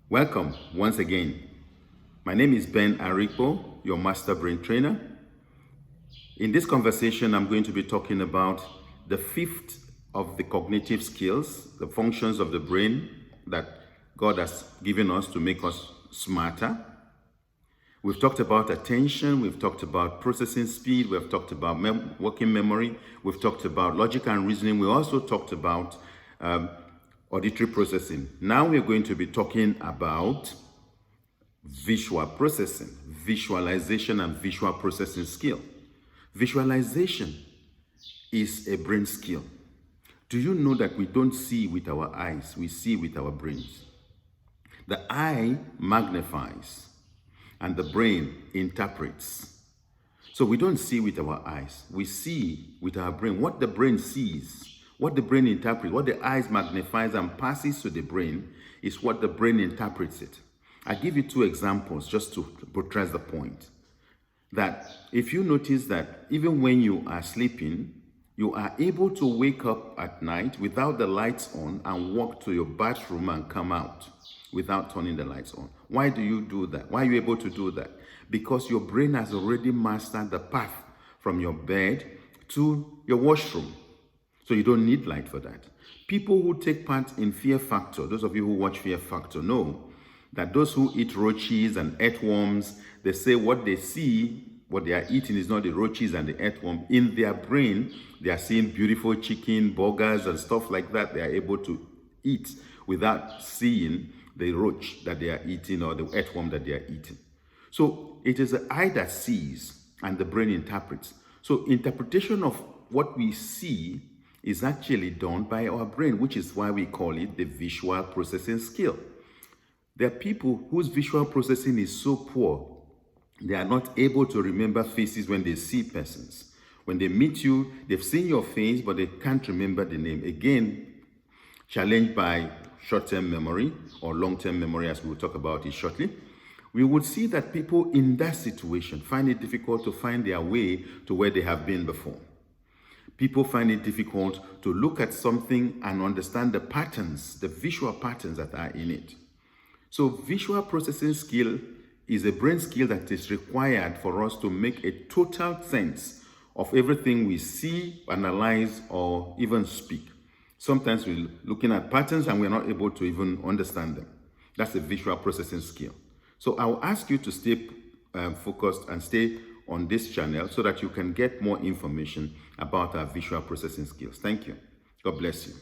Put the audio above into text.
Welcome once again. My name is Ben Aripo, your master brain trainer. In this conversation, I'm going to be talking about the fifth of the cognitive skills, the functions of the brain that God has given us to make us smarter. We've talked about attention, we've talked about processing speed, we've talked about working memory, we've talked about logic and reasoning, we also talked about auditory processing. Now we're going to be talking about visual processing, visualization and visual processing skill. Visualization is a brain skill. Do you know that we don't see with our eyes, we see with our brains? The eye magnifies and the brain interprets. So we don't see with our eyes, we see with our brain. What the brain sees, what the brain interprets, what the eyes magnifies and passes to the brain is what the brain interprets it. I give you two examples just to buttress the point. That if you notice that even when you are sleeping, you are able to wake up at night without the lights on and walk to your bathroom and come out without turning the lights on. Why do you do that? Why are you able to do that? Because your brain has already mastered the path from your bed to your washroom. So you don't need light for that. People who take part in Fear Factor, those of you who watch Fear Factor know that those who eat roaches and earthworms, they say what they see, what they are eating is not the roaches and the earthworm. In their brain, they are seeing beautiful chicken, burgers and stuff like that. They are able to eat without seeing the roach that they are eating or the earthworm that they are eating. So it is the eye that sees and the brain interprets. So interpretation of what we see is actually done by our brain, which is why we call it the visual processing skill. There are people whose visual processing is so poor, they are not able to remember faces when they see persons. When they meet you, they've seen your face, but they can't remember the name. Again, challenged by short-term memory or long-term memory, as we'll talk about it shortly. We would see that people in that situation find it difficult to find their way to where they have been before. People find it difficult to look at something and understand the patterns, the visual patterns that are in it. So visual processing skill is a brain skill that is required for us to make a total sense of everything we see, analyze, or even speak. Sometimes we're looking at patterns and we're not able to even understand them. That's a visual processing skill. So I'll ask you to stay focused and stay on this channel so that you can get more information about our visual processing skills. Thank you. God bless you.